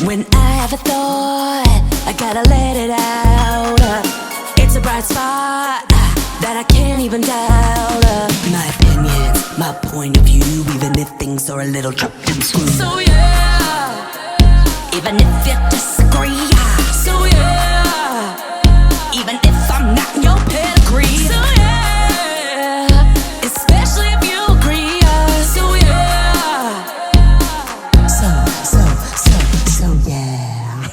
When I have a thought, I gotta let it out. It's a bright spot that I can't even doubt. My opinions, my point of view, even if things are a little chopped and screwed. So yeah, even if you disagree. So yeah, even if I'm not in your pedigree. So yeah, especially if you agree. So yeah, so yeah.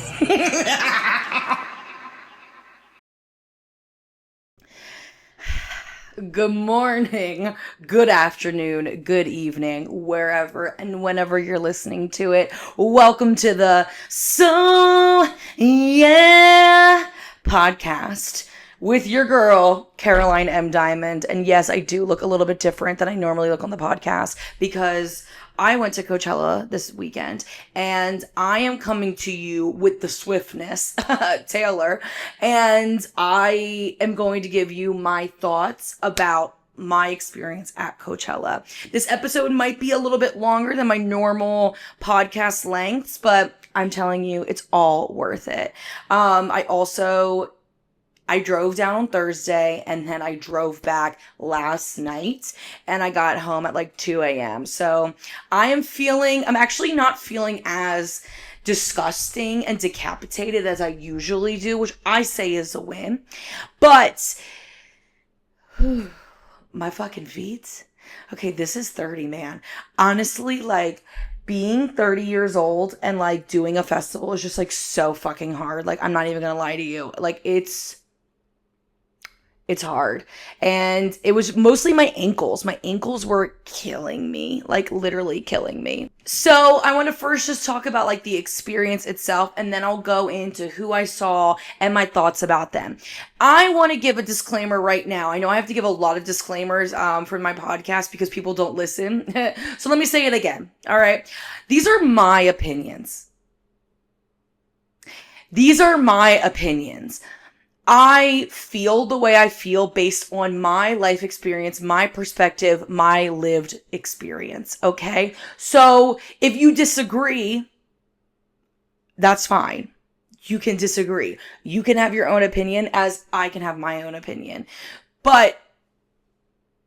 Good morning, good afternoon, good evening, wherever and whenever you're listening to it. Welcome to the So Yeah podcast with your girl, Caroline M. Diamond. And yes, I do look a little bit different than I normally look on the podcast because I went to Coachella this weekend and I am coming to you with the swiftness, Taylor, and I am going to give you my thoughts about my experience at Coachella. This episode might be a little bit longer than my normal podcast lengths, but I'm telling you, it's all worth it. I drove down on Thursday and then I drove back last night and I got home at like 2 a.m. So I'm actually not feeling as disgusting and decapitated as I usually do, which I say is a win. But my fucking feet. Okay, this is 30, man. Honestly, like, being 30 years old and like doing a festival is just like so fucking hard. Like, I'm not even gonna lie to you. Like, it's hard. And it was mostly my ankles. My ankles were killing me, like literally killing me. So I want to first just talk about like the experience itself, and then I'll go into who I saw and my thoughts about them. I want to give a disclaimer right now. I know I have to give a lot of disclaimers for my podcast because people don't listen. So let me say it again. All right. These are my opinions. I feel the way I feel based on my life experience, my perspective, my lived experience, okay? So if you disagree, that's fine. You can disagree. You can have your own opinion as I can have my own opinion. But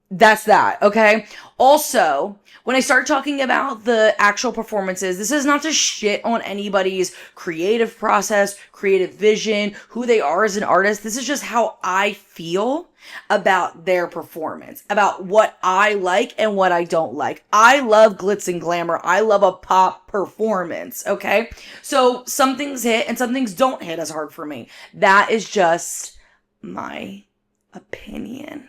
that's that, okay? Also, when I start talking about the actual performances, this is not to shit on anybody's creative process, creative vision, who they are as an artist. This is just how I feel about their performance, about what I like and what I don't like. I love glitz and glamour. I love a pop performance, okay? So some things hit and some things don't hit as hard for me. That is just my opinion.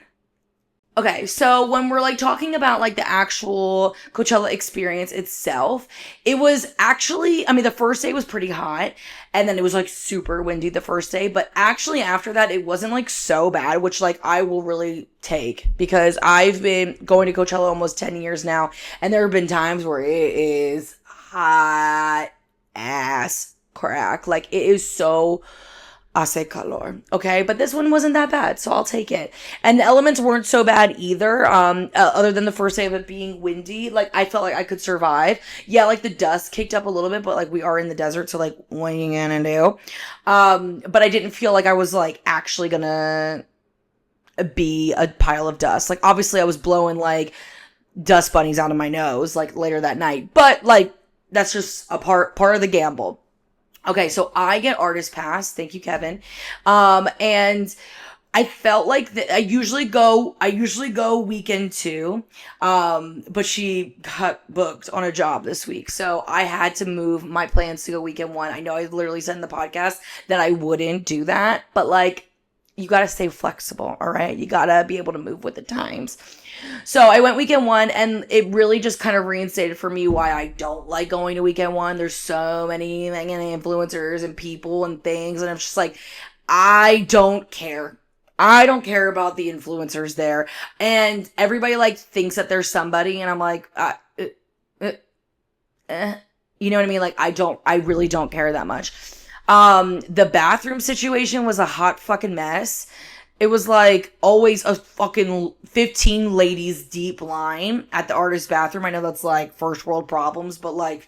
Okay, so when we're like talking about like the actual Coachella experience itself, it was actually, the first day was pretty hot and then it was like super windy the first day, but actually after that, it wasn't like so bad, which like I will really take because I've been going to Coachella almost 10 years now and there have been times where it is hot ass crack. Like it is so hace calor. Okay. But this one wasn't that bad. So I'll take it. And the elements weren't so bad either. Other than the first day of it being windy, like I felt like I could survive. Yeah. Like the dust kicked up a little bit, but like we are in the desert. So like what are you gonna do? But I didn't feel like I was like actually gonna be a pile of dust. Like obviously I was blowing like dust bunnies out of my nose like later that night, but like that's just a part of the gamble. Okay, so I get artist pass. Thank you, Kevin. And I felt like I usually go weekend 2. But she got booked on a job this week. So I had to move my plans to go weekend 1. I know I literally said in the podcast that I wouldn't do that, but like, you got to stay flexible. All right. You got to be able to move with the times. So I went weekend 1 and it really just kind of reinstated for me why I don't like going to weekend 1. There's so many influencers and people and things. And I'm just like, I don't care. I don't care about the influencers there. And everybody like thinks that there's somebody. And I'm like, you know what I mean? Like, I really don't care that much. The bathroom situation was a hot fucking mess. It was like always a fucking 15 ladies deep line at the artist's bathroom. I know that's like first world problems, but like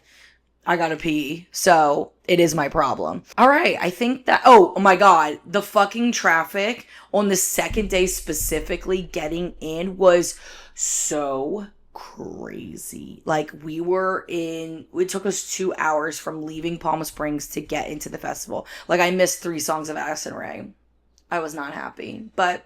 I gotta pee. So it is my problem. All right. I think that, oh my God, the fucking traffic on the second day specifically getting in was so crazy. Like it took us 2 hours from leaving Palm Springs to get into the festival. Like I missed 3 songs of Addison Rae. I was not happy, but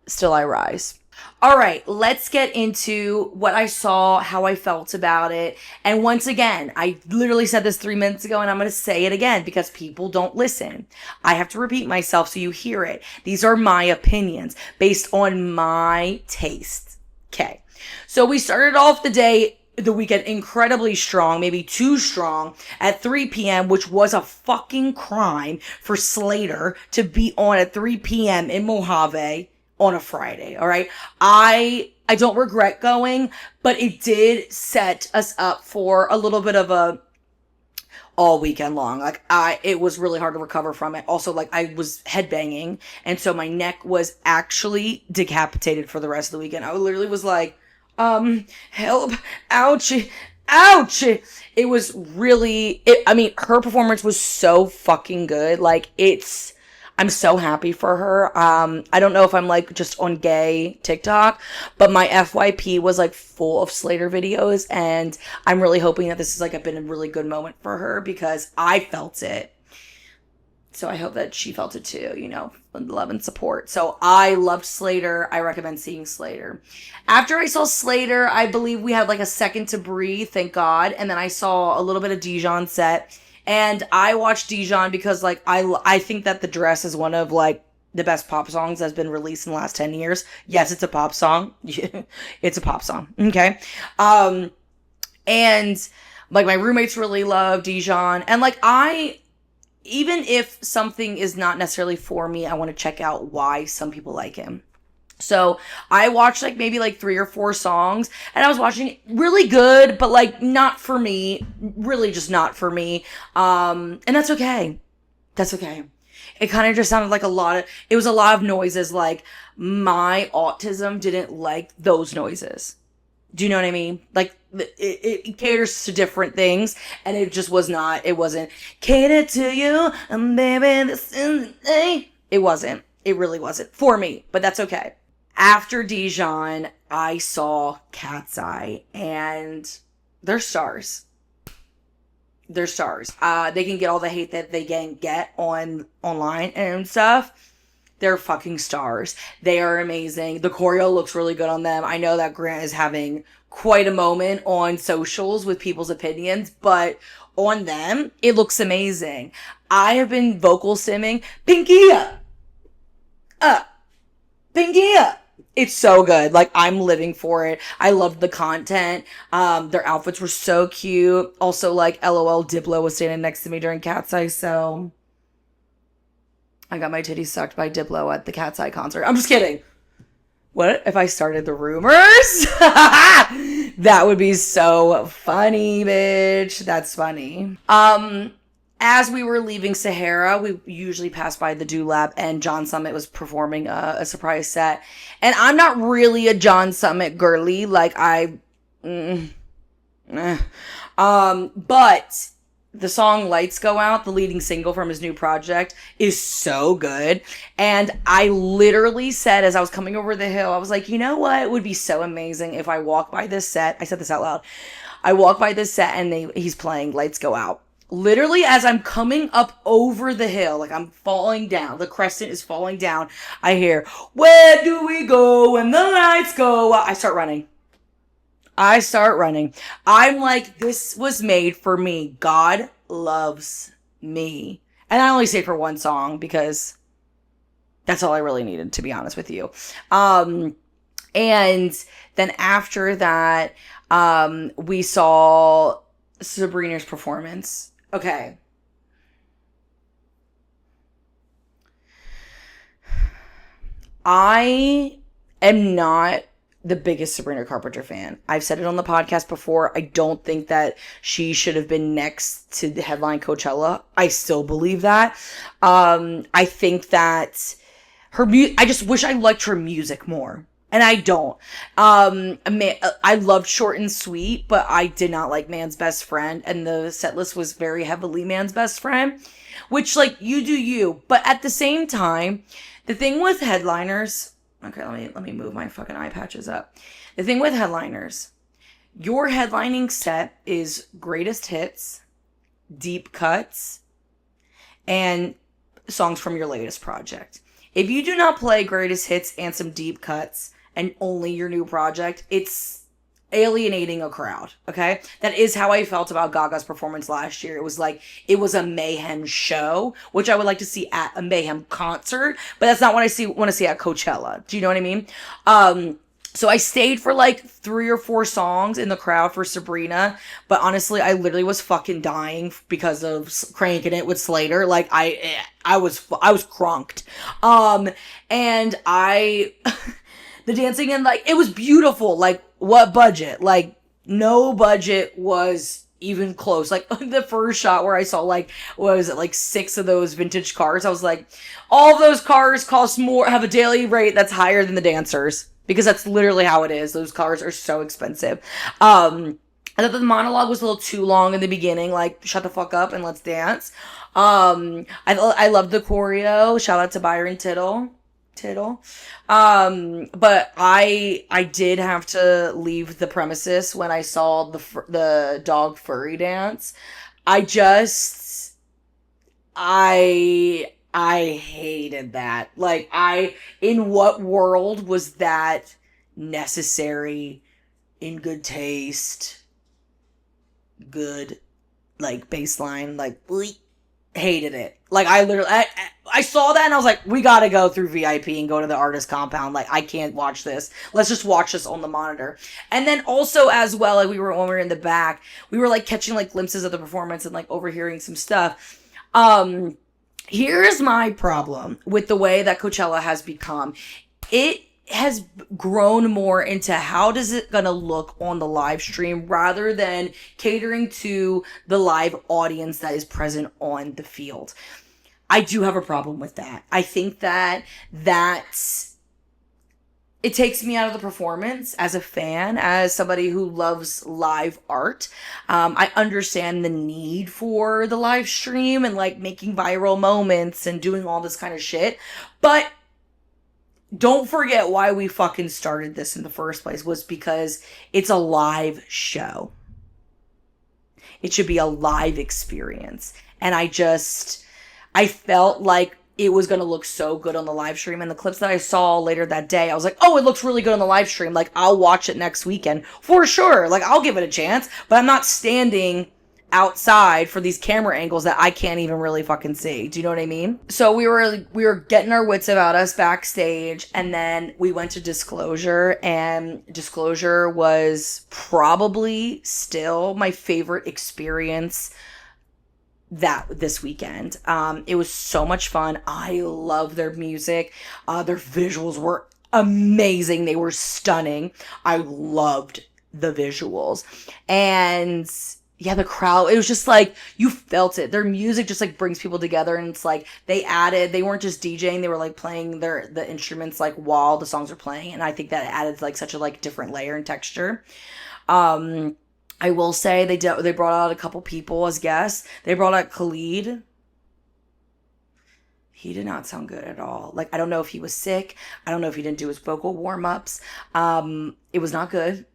still I rise. All right, let's get into what I saw, how I felt about it. And once again, I literally said this 3 minutes ago and I'm going to say it again because people don't listen. I have to repeat myself so you hear it. These are my opinions based on my taste. Okay. So we started off the weekend incredibly strong, maybe too strong at 3 p.m., which was a fucking crime for Slater to be on at 3 p.m. in Mojave on a Friday. All right. I don't regret going, but it did set us up for a little bit of a all weekend long. Like it was really hard to recover from it. Also, like I was headbanging. And so my neck was actually decapitated for the rest of the weekend. I literally was like, help, ouchie, ouchie. It was really, her performance was so fucking good. Like I'm so happy for her. I don't know if I'm like just on gay TikTok, but my FYP was like full of Slater videos, and I'm really hoping that this has like been a really good moment for her because I felt it. So I hope that she felt it too, love and support. So I loved Slater. I recommend seeing Slater. After I saw Slater, I believe we had like a second to breathe, thank God. And then I saw a little bit of Dijon set. And I watched Dijon because like I think that The Dress is one of like the best pop songs that's been released in the last 10 years. Yes, it's a pop song. It's a pop song. Okay. And like my roommates really love Dijon. And like even if something is not necessarily for me, I want to check out why some people like him. So I watched like maybe like 3 or 4 songs, and I was watching it really good, but like not for me, really just not for me. And that's okay. That's okay. It kind of just sounded like it was a lot of noises. Like my autism didn't like those noises. Do you know what I mean? Like it caters to different things, and it just it wasn't catered to you. And baby, this is the day. It wasn't. It really wasn't for me, but that's okay. After Dijon, I saw Cat's Eye, and they're stars. They're stars. They can get all the hate that they can get online and stuff. They're fucking stars. They are amazing. The choreo looks really good on them. I know that Grant is having quite a moment on socials with people's opinions, but on them, it looks amazing. I have been vocal simming, pinky up, pinky up. It's so good. Like, I'm living for it. I loved the content. Their outfits were so cute. Also, like, LOL, Diplo was standing next to me during Cat's Eye, so I got my titties sucked by Diplo at the Cat's Eye concert. I'm just kidding. What if I started the rumors? That would be so funny, bitch. That's funny. As we were leaving Sahara, we usually pass by the Do Lab, and John Summit was performing a surprise set. And I'm not really a John Summit girly, like but the song Lights Go Out, the leading single from his new project, is so good. And I literally said, as I was coming over the hill, I was like, you know what? It would be so amazing if I walk by this set. I said this out loud. I walk by this set and he's playing Lights Go Out. Literally, as I'm coming up over the hill, like I'm falling down, the crescent is falling down, I hear, where do we go when the lights go out? I start running. I'm like, this was made for me. God loves me. And I only say it for one song because that's all I really needed, to be honest with you. And then after that, we saw Sabrina's performance. Okay. I am not the biggest Sabrina Carpenter fan. I've said it on the podcast before. I don't think that she should have been next to the headline Coachella. I still believe that. I think that I just wish I liked her music more. And I don't. I loved Short and Sweet, but I did not like Man's Best Friend, and the set list was very heavily Man's Best Friend, which, like, you do you. But at the same time, the thing with headliners, okay, let me move my fucking eye patches up. The thing with headliners, your headlining set is greatest hits, deep cuts, and songs from your latest project. If you do not play greatest hits and some deep cuts and only your new project, it's alienating a crowd, okay? That is how I felt about Gaga's performance last year. It was like, it was a mayhem show, which I would like to see at a mayhem concert, but that's not what I want to see at Coachella. Do you know what I mean? So I stayed for like 3 or 4 songs in the crowd for Sabrina, but honestly, I literally was fucking dying because of cranking it with Slater. Like I was crunked. And the dancing and like, it was beautiful. Like, what budget? Like, no budget was even close. Like, the first shot where I saw like, what was it, like 6 of those vintage cars, I was like, all of those cars cost more, have a daily rate that's higher than the dancers. Because that's literally how it is. Those cars are so expensive. I thought the monologue was a little too long in the beginning. Like, shut the fuck up and let's dance. I loved the choreo. Shout out to Byron Tittle. But I did have to leave the premises when I saw the dog furry dance. I hated that. Like, in what world was that necessary, in good taste, good, like, baseline, like, bleep, hated it. Like, I saw that and I was like, we gotta go through VIP and go to the artist compound. Like, I can't watch this. Let's just watch this on the monitor. And then also as well, like, when we were in the back, we were like catching like glimpses of the performance and like overhearing some stuff. Here's my problem with the way that Coachella has become. It has grown more into how does it gonna look on the live stream rather than catering to the live audience that is present on the field. I do have a problem with that. I think that it takes me out of the performance as a fan, as somebody who loves live art. I understand the need for the live stream and like making viral moments and doing all this kind of shit. But don't forget why we fucking started this in the first place was because it's a live show. It should be a live experience. And I felt like it was going to look so good on the live stream. And the clips that I saw later that day, I was like, oh, it looks really good on the live stream. Like, I'll watch it next weekend for sure. Like, I'll give it a chance, but I'm not standing outside for these camera angles that I can't even really fucking see. Do you know what I mean? So we were getting our wits about us backstage, and then we went to Disclosure, and Disclosure was probably still my favorite experience this weekend. It was so much fun. I love their music. Their visuals were amazing. They were stunning. I loved the visuals. And yeah, the crowd, it was just like, you felt it. Their music just like brings people together, and it's like they weren't just DJing, they were like playing the instruments like while the songs are playing, and I think that added like such a like different layer and texture. I will say they brought out a couple people as guests. They brought out Khalid. He did not sound good at all. Like, I don't know if he was sick. I don't know if he didn't do his vocal warm-ups. It was not good.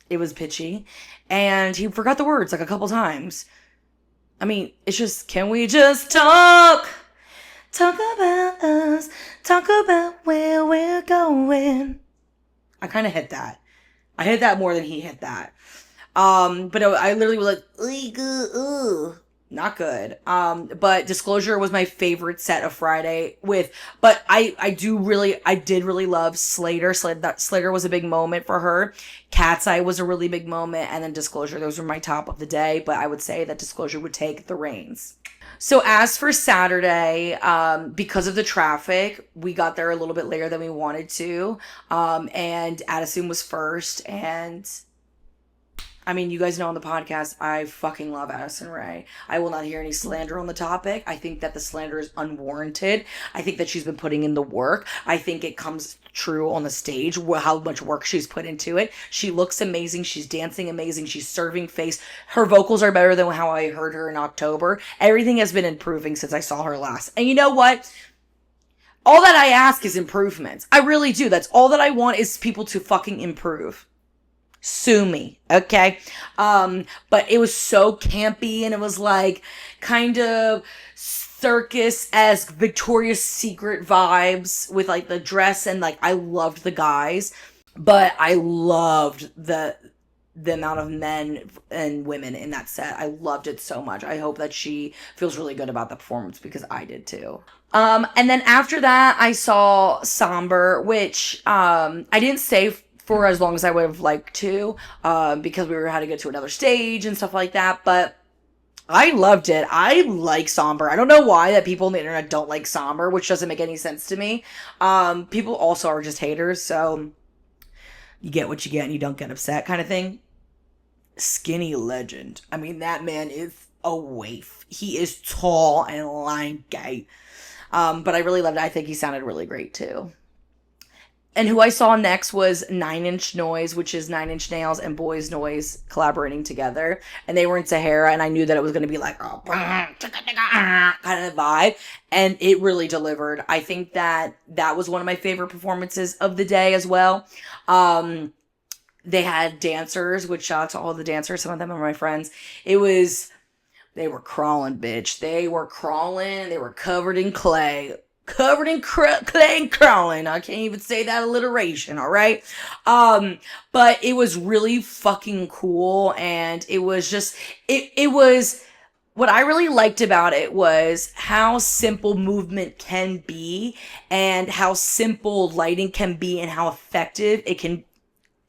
It was pitchy. And he forgot the words like a couple times. I mean, it's just, can we just talk? Talk about us. Talk about where we're going. I kind of hit that. I hit that more than he hit that. But I literally was like, not good. But Disclosure was my favorite set of Friday but I did really love Slater. Slater was a big moment for her. Cat's Eye was a really big moment. And then Disclosure, those were my top of the day. But I would say that Disclosure would take the reins. So as for Saturday, because of the traffic, we got there a little bit later than we wanted to. And Addison was first, and I mean, you guys know on the podcast, I fucking love Addison Rae. I will not hear any slander on the topic. I think that the slander is unwarranted. I think that she's been putting in the work. I think it comes true on the stage, how much work she's put into it. She looks amazing. She's dancing amazing. She's serving face. Her vocals are better than how I heard her in October. Everything has been improving since I saw her last. And you know what? All that I ask is improvements. I really do. That's all that I want is people to fucking improve. Sue me, okay? But it was so campy, and it was like kind of circus-esque Victoria's Secret vibes with like the dress, and like I loved the guys, but I loved the amount of men and women in that set. I loved it so much. I hope that she feels really good about the performance because I did too. And then after that, I saw Somber, which I didn't stay for as long as I would have liked to, because we had to go to another stage and stuff like that, but I loved it. I like Somber. I don't know why that people on the internet don't like Somber, which doesn't make any sense to me. People also are just haters, so you get what you get and you don't get upset kind of thing. Skinny legend. I mean, that man is a waif. He is tall and lanky. But I really loved it. I think he sounded really great too. And who I saw next was 9 Inch Noise, which is 9 Inch Nails and Boys Noise collaborating together. And they were in Sahara, and I knew that it was going to be like, oh, kind of vibe. And it really delivered. I think that was one of my favorite performances of the day as well. They had dancers, which shout out to all the dancers. Some of them are my friends. They were crawling, bitch. They were crawling. They were covered in clay. Covered in clay and crawling. I can't even say that alliteration, all right? But it was really fucking cool, and it was just, it was, what I really liked about it was how simple movement can be, and how simple lighting can be, and how effective it can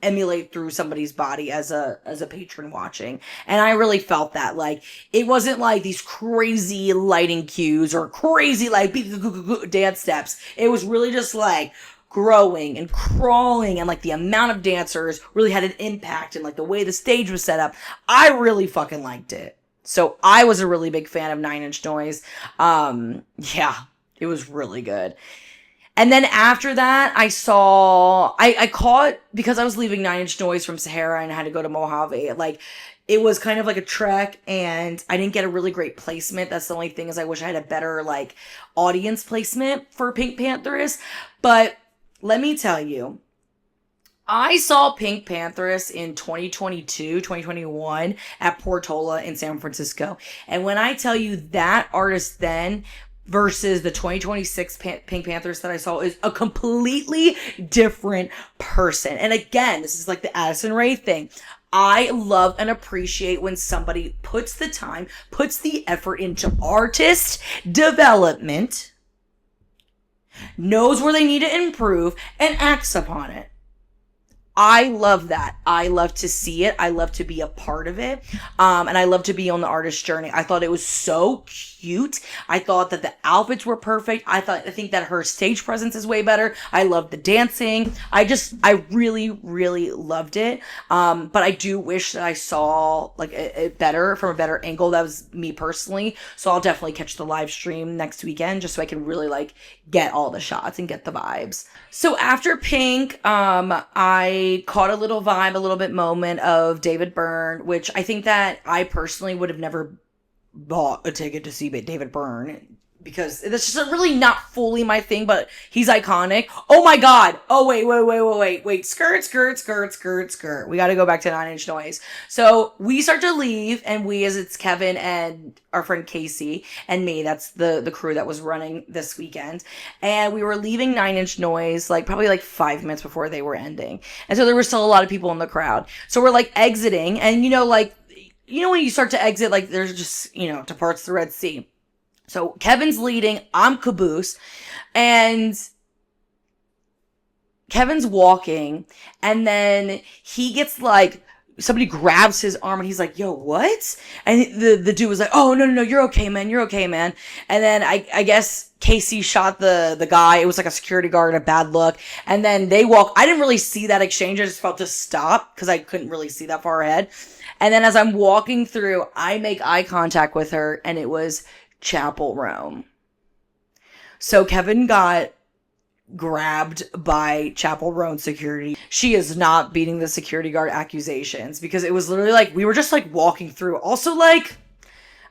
emulate through somebody's body as a patron watching. And I really felt that, like, it wasn't like these crazy lighting cues or crazy like dance steps. It was really just like growing and crawling, and like the amount of dancers really had an impact, and like the way the stage was set up. I really fucking liked it. So I was a really big fan of 9 Inch Noise. Yeah, it was really good. And then after that, I caught, because I was leaving 9 Inch Noise from Sahara and I had to go to Mojave, like, it was kind of like a trek, and I didn't get a really great placement. That's the only thing, is I wish I had a better, like, audience placement for Pink Pantheress. But let me tell you, I saw Pink Pantheress in 2022, 2021 at Portola in San Francisco. And when I tell you that artist then versus the 2026 Pink Panthers that I saw is a completely different person. And again, this is like the Addison Rae thing. I love and appreciate when somebody puts the time, puts the effort into artist development, knows where they need to improve, and acts upon it. I love that. I love to see it. I love to be a part of it. And I love to be on the artist journey. I thought it was so cute. I thought that the outfits were perfect. I think that her stage presence is way better. I love the dancing. I really, really loved it. But I do wish that I saw like it better, from a better angle. That was me personally. So I'll definitely catch the live stream next weekend, just so I can really like get all the shots and get the vibes. So after Pink, I caught a little vibe, a little bit moment of David Byrne, which I think that I personally would have never bought a ticket to see David Byrne, because that's just really not fully my thing, but he's iconic. Oh my god. Oh, wait. Skirt. We gotta go back to 9 Inch Noise. So we start to leave, and it's Kevin and our friend Casey and me. That's the crew that was running this weekend. And we were leaving 9 Inch Noise, like probably like 5 minutes before they were ending. And so there were still a lot of people in the crowd. So we're like exiting, and when you start to exit, like there's just, departs the Red Sea. So Kevin's leading, I'm caboose, and Kevin's walking, and then he gets like, somebody grabs his arm, and he's like, yo, what? And the dude was like, oh, no, you're okay, man. And then I guess Casey shot the guy. It was like a security guard, a bad look. And then they walk. I didn't really see that exchange. I just felt to stop because I couldn't really see that far ahead. And then as I'm walking through, I make eye contact with her, and it was Chapel Roan. So Kevin got grabbed by Chapel Roan security. She is not beating the security guard accusations, because it was literally like, we were just like walking through. Also, like,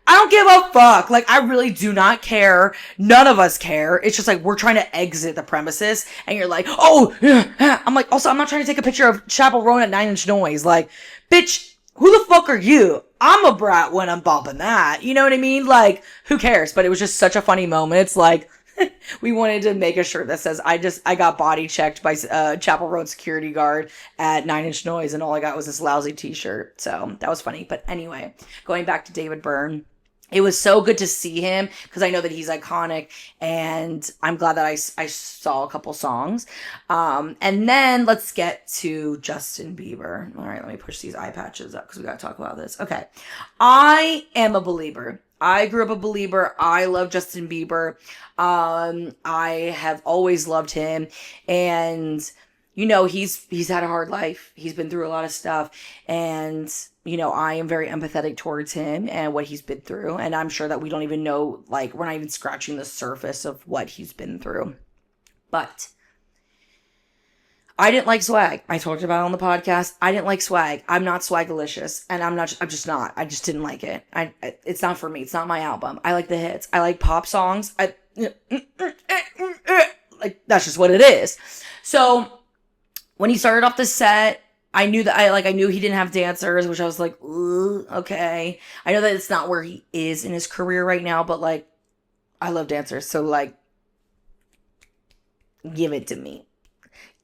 I don't give a fuck. Like, I really do not care. None of us care. It's just like, we're trying to exit the premises, and you're like, oh, yeah. I'm like, also, I'm not trying to take a picture of Chapel Roan at 9 Inch Noise. Like, bitch, who the fuck are you? I'm a brat when I'm bumping that. You know what I mean? Like, who cares? But it was just such a funny moment. It's like, we wanted to make a shirt that says, I got body checked by Chapel Roan security guard at 9 Inch Noise, and all I got was this lousy t-shirt. So that was funny. But anyway, going back to David Byrne. It was so good to see him, because I know that he's iconic, and I'm glad that I saw a couple songs. And then let's get to Justin Bieber. All right, let me push these eye patches up, because we got to talk about this. Okay. I am a believer. I grew up a believer. I love Justin Bieber. I have always loved him, and you know, he's had a hard life. He's been through a lot of stuff, and you know, I am very empathetic towards him and what he's been through. And I'm sure that we don't even know, like, we're not even scratching the surface of what he's been through. But I didn't like swag. I talked about it on the podcast. I didn't like swag. I'm not swagalicious, and I'm just not. I just didn't like it. It's not for me. It's not my album. I like the hits. I like pop songs. Like, that's just what it is. So when he started off the set, I knew that I knew he didn't have dancers, which I was like, ooh, okay. I know that it's not where he is in his career right now, but like, I love dancers. So like, give it to me.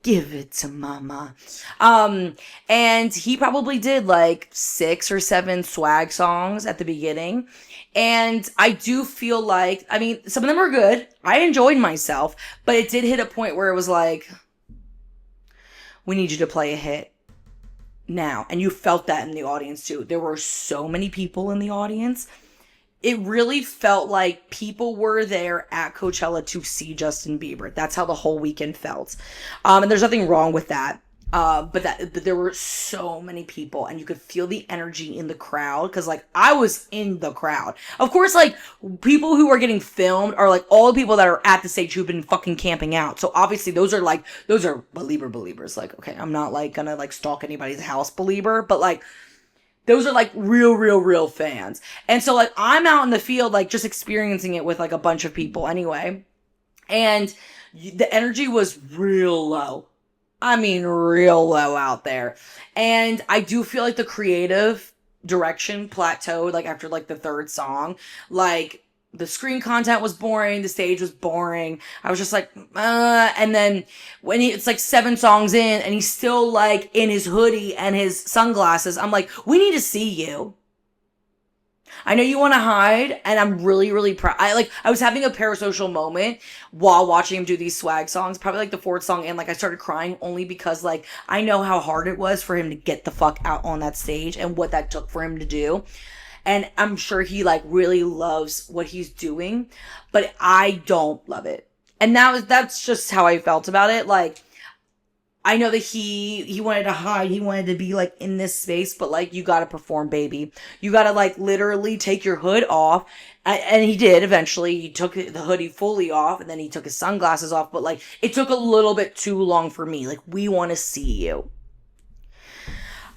Give it to mama. And he probably did like 6 or 7 swag songs at the beginning. And I do feel like, I mean, some of them were good. I enjoyed myself, but it did hit a point where it was like, we need you to play a hit now. And you felt that in the audience too. There were so many people in the audience. It really felt like people were there at Coachella to see Justin Bieber. That's how the whole weekend felt. And there's nothing wrong with that. But there were so many people, and you could feel the energy in the crowd, because like, I was in the crowd. Of course, like, people who are getting filmed are like all the people that are at the stage who've been fucking camping out. So obviously those are believers. Like, okay, I'm not like gonna like stalk anybody's house believer, but like, those are like real fans. And so like, I'm out in the field, like, just experiencing it with like a bunch of people anyway. And the energy was real low. I mean, real low out there. And I do feel like the creative direction plateaued, like, after, like, the 3rd song. Like, the screen content was boring. The stage was boring. I was just like, and then when it's, like, 7 songs in, and he's still, like, in his hoodie and his sunglasses, I'm like, we need to see you. I know you want to hide, and I'm really proud. I was having a parasocial moment while watching him do these swag songs, probably like the 4th song, and like, I started crying only because like, I know how hard it was for him to get the fuck out on that stage and what that took for him to do. And I'm sure he like really loves what he's doing, but I don't love it. And that's just how I felt about it. Like, I know that he wanted to hide. He wanted to be like in this space, but like, you gotta perform, baby. You gotta like literally take your hood off. And he did eventually. He took the hoodie fully off, and then he took his sunglasses off, but like, it took a little bit too long for me. Like, we want to see you.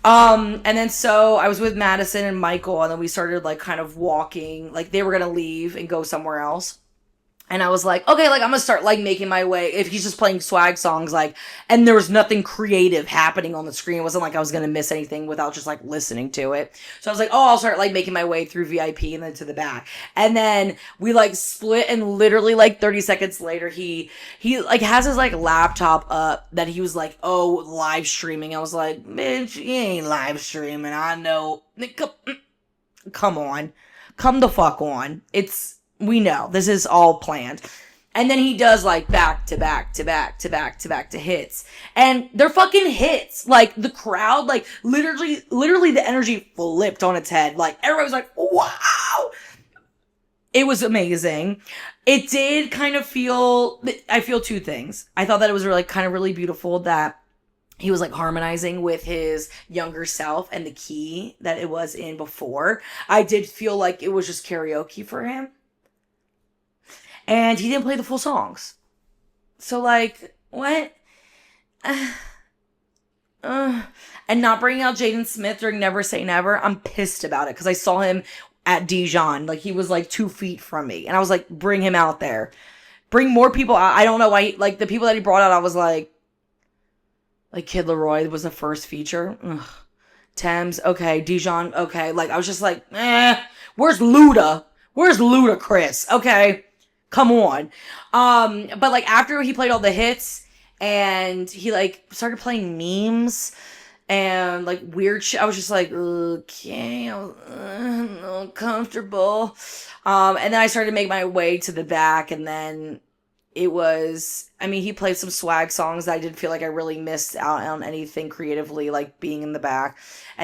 And then so I was with Madison and Michael, and then we started like kind of walking, like they were gonna leave and go somewhere else. And I was like, okay, like, I'm gonna start, like, making my way. If he's just playing swag songs, like, and there was nothing creative happening on the screen. It wasn't like I was gonna miss anything without just, like, listening to it. So I was like, oh, I'll start, like, making my way through VIP and then to the back. And then we, like, split, and literally, like, 30 seconds later, he like, has his, like, laptop up that he was like, oh, live streaming. I was like, bitch, you ain't live streaming. I know. Come on. Come the fuck on. We know this is all planned. And then he does like back to back hits. And they're fucking hits. Like, the crowd, like, literally the energy flipped on its head. Like, everybody was like, wow. It was amazing. It did kind of I feel 2 things. I thought that it was really, kind of really beautiful that he was like harmonizing with his younger self and the key that it was in before. I did feel like it was just karaoke for him. And he didn't play the full songs. So, like, what? Uh, and not bringing out Jaden Smith during Never Say Never, I'm pissed about it because I saw him at Dijon. Like, he was like 2 feet from me. And I was like, bring him out there. Bring more people out. I don't know why. Like, the people that he brought out, I was like Kid Leroy was the first feature. Ugh. Thames, okay. Dijon, okay. Like, I was just like, where's Luda? Where's Ludacris? Okay. Come on. But like after he played all the hits and he like started playing memes and like weird shit, I was just like, okay, I was uncomfortable. And then I started to make my way to the back, and then it was, I mean, he played some swag songs that I didn't feel like I really missed out on anything creatively, like being in the back. And